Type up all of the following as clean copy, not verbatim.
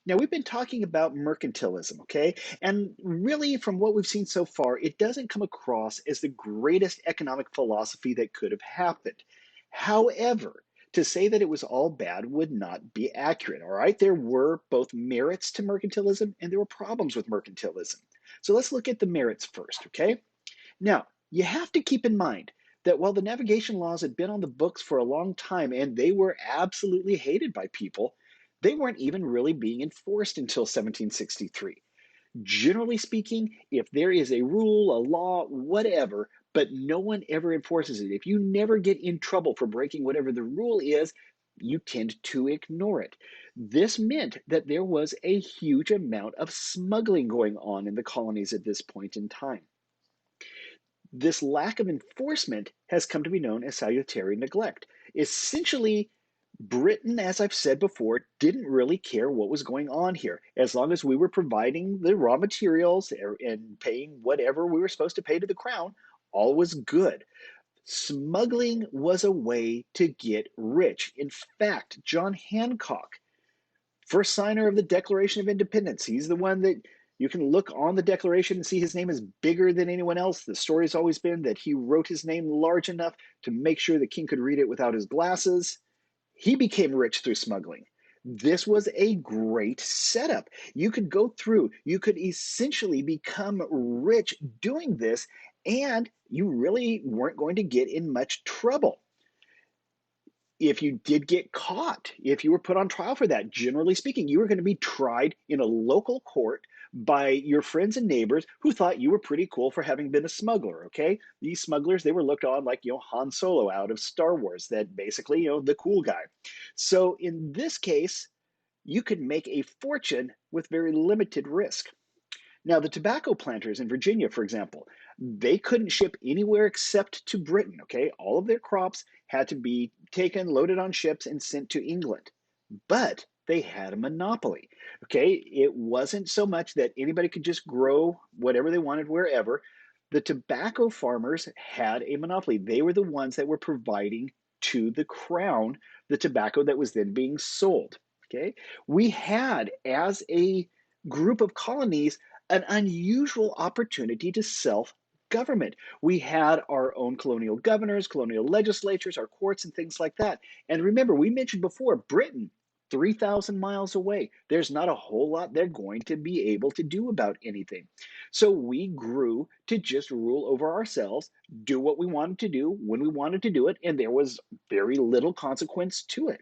Now, we've been talking about mercantilism, okay? And really, from what we've seen so far, it doesn't come across as the greatest economic philosophy that could have happened. However, to say that it was all bad would not be accurate, all right? There were both merits to mercantilism and there were problems with mercantilism. So let's look at the merits first, okay? Now, you have to keep in mind that while the navigation laws had been on the books for a long time and they were absolutely hated by people, they weren't even really being enforced until 1763. Generally speaking, if there is a rule, a law, whatever, but no one ever enforces it, if you never get in trouble for breaking whatever the rule is, you tend to ignore it. This meant that there was a huge amount of smuggling going on in the colonies at this point in time. This lack of enforcement has come to be known as salutary neglect. Essentially, Britain, as I've said before, didn't really care what was going on here. As long as we were providing the raw materials and paying whatever we were supposed to pay to the crown, all was good. Smuggling was a way to get rich. In fact, John Hancock, first signer of the Declaration of Independence. He's the one that you can look on the Declaration and see his name is bigger than anyone else. The story's always been that he wrote his name large enough to make sure the king could read it without his glasses. He became rich through smuggling. This was a great setup. You could go through, you could essentially become rich doing this, and you really weren't going to get in much trouble if you did get caught, if you were put on trial for that, generally speaking, you were going to be tried in a local court by your friends and neighbors who thought you were pretty cool for having been a smuggler. Okay. These smugglers, they were looked on like, Han Solo out of Star Wars, that basically, the cool guy. So in this case, you could make a fortune with very limited risk. Now, the tobacco planters in Virginia, for example, they couldn't ship anywhere except to Britain, okay? All of their crops had to be taken, loaded on ships, and sent to England. But they had a monopoly, okay? It wasn't so much that anybody could just grow whatever they wanted wherever. The tobacco farmers had a monopoly. They were the ones that were providing to the crown the tobacco that was then being sold, okay? We had, as a group of colonies, an unusual opportunity to self government. We had our own colonial governors, colonial legislatures, our courts, and things like that. And remember, we mentioned before Britain, 3,000 miles away. There's not a whole lot they're going to be able to do about anything. So we grew to just rule over ourselves, do what we wanted to do when we wanted to do it, and there was very little consequence to it.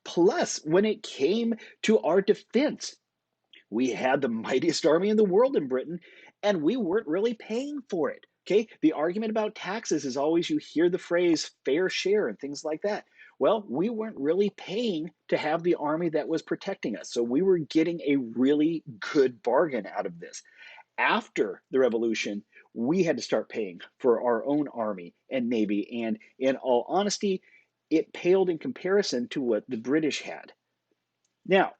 Plus, when it came to our defense, we had the mightiest army in the world in Britain, and we weren't really paying for it. Okay, the argument about taxes is always you hear the phrase fair share and things like that. Well, we weren't really paying to have the army that was protecting us. So we were getting a really good bargain out of this. After the revolution, we had to start paying for our own army and navy. And in all honesty, it paled in comparison to what the British had. Now,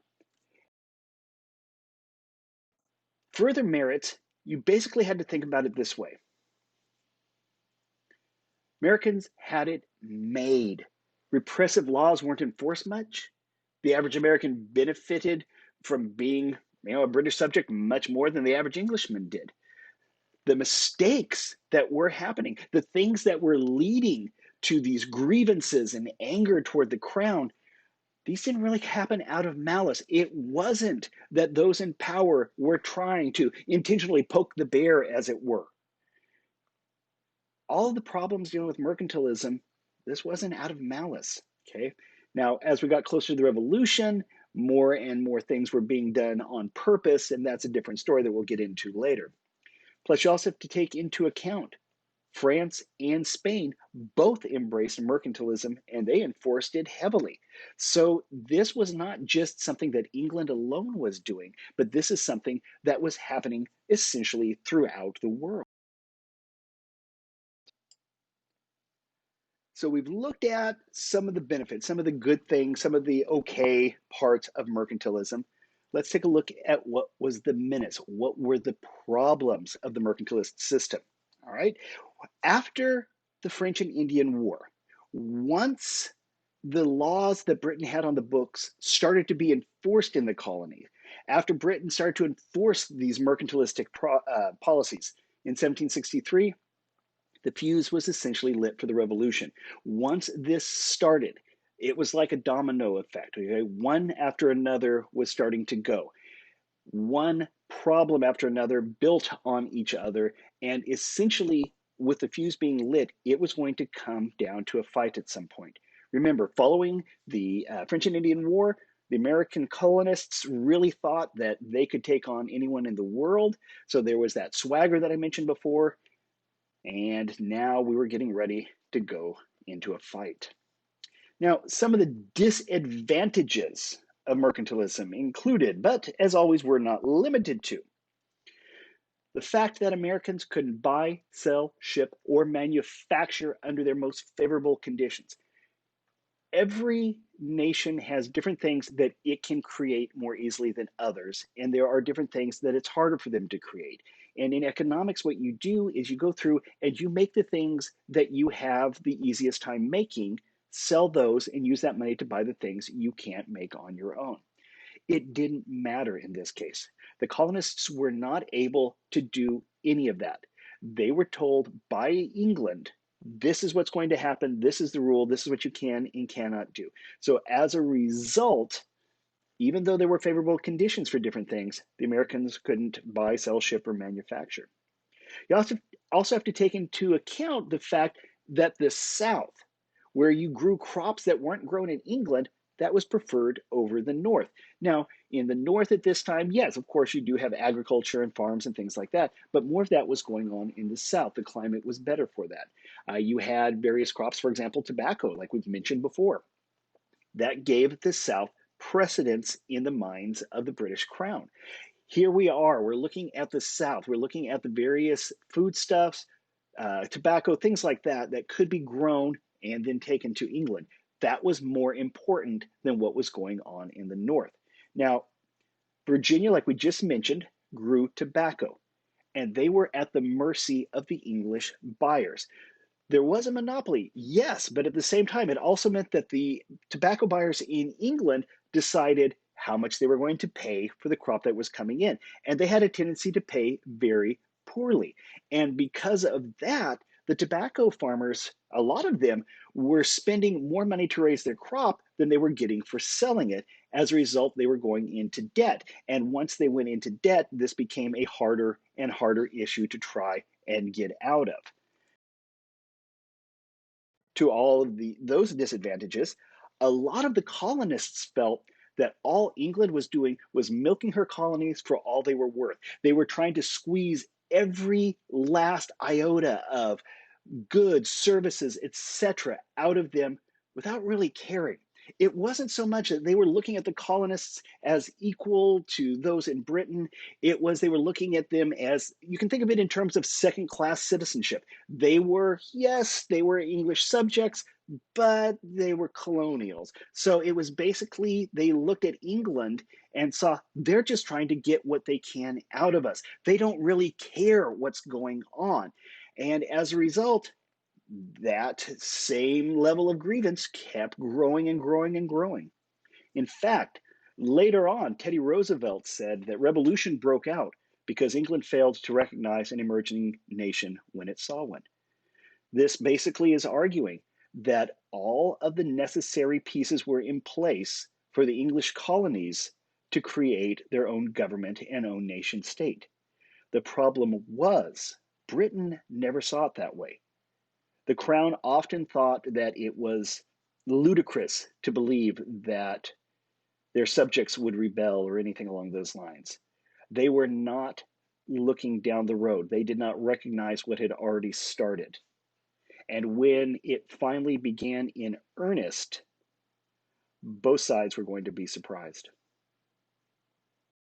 further merits, you basically had to think about it this way. Americans had it made. Repressive laws weren't enforced much. The average American benefited from being, a British subject much more than the average Englishman did. The mistakes that were happening, the things that were leading to these grievances and anger toward the crown, these didn't really happen out of malice. It wasn't that those in power were trying to intentionally poke the bear, as it were. All of the problems dealing with mercantilism, this wasn't out of malice. Okay. Now, as we got closer to the revolution, more and more things were being done on purpose, and that's a different story that we'll get into later. Plus, you also have to take into account France and Spain both embraced mercantilism and they enforced it heavily. So, this was not just something that England alone was doing, but this is something that was happening essentially throughout the world. So we've looked at some of the benefits, some of the good things, some of the okay parts of mercantilism. Let's take a look at what was the menace. What were the problems of the mercantilist system? All right. After the French and Indian War, once The laws that Britain had on the books started to be enforced in the colony. After Britain started to enforce these mercantilistic policies in 1763, the fuse was essentially lit for the revolution. Once this started, it was like a domino effect. Okay? One after another was starting to go. One problem after another built on each other, and essentially, with the fuse being lit, it was going to come down to a fight at some point. Remember, following the French and Indian War, the American colonists really thought that they could take on anyone in the world. So there was that swagger that I mentioned before, and now we were getting ready to go into a fight. Now, some of the disadvantages of mercantilism included, but as always, were not limited to the fact that Americans couldn't buy, sell, ship, or manufacture under their most favorable conditions. Every nation has different things that it can create more easily than others, and there are different things that it's harder for them to create. And in economics, what you do is you go through and you make the things that you have the easiest time making, sell those, and use that money to buy the things you can't make on your own. It didn't matter in this case. The colonists were not able to do any of that. They were told by England, this is what's going to happen, this is the rule, this is what you can and cannot do. So as a result, even though there were favorable conditions for different things, the Americans couldn't buy, sell, ship, or manufacture. You also have to take into account the fact that the South, where you grew crops that weren't grown in England, that was preferred over the North. Now, in the North at this time, yes, of course, you do have agriculture and farms and things like that, but more of that was going on in the South. The climate was better for that. You had various crops, for example, tobacco, like we've mentioned before. That gave the South precedence in the minds of the British Crown. Here we are, we're looking at the South, we're looking at the various foodstuffs, tobacco, things like that, that could be grown and then taken to England. That was more important than what was going on in the North. Now, Virginia, like we just mentioned, grew tobacco, and they were at the mercy of the English buyers. There was a monopoly, yes, but at the same time, it also meant that the tobacco buyers in England decided how much they were going to pay for the crop that was coming in. And they had a tendency to pay very poorly. And because of that, the tobacco farmers, a lot of them, were spending more money to raise their crop than they were getting for selling it. As a result, they were going into debt. And once they went into debt, this became a harder and harder issue to try and get out of. To all of those disadvantages, a lot of the colonists felt that all England was doing was milking her colonies for all they were worth. They were trying to squeeze every last iota of goods, services, etc., out of them without really caring. It wasn't so much that they were looking at the colonists as equal to those in Britain. It was they were looking at them as, you can think of it in terms of second class citizenship. They were, yes, they were English subjects, but they were colonials. So it was basically they looked at England and saw they're just trying to get what they can out of us. They don't really care what's going on. And as a result, that same level of grievance kept growing and growing and growing. In fact, later on, Teddy Roosevelt said that revolution broke out because England failed to recognize an emerging nation when it saw one. This basically is arguing that all of the necessary pieces were in place for the English colonies to create their own government and own nation state. The problem was Britain never saw it that way. The crown often thought that it was ludicrous to believe that their subjects would rebel or anything along those lines. They were not looking down the road. They did not recognize what had already started. And when it finally began in earnest, both sides were going to be surprised.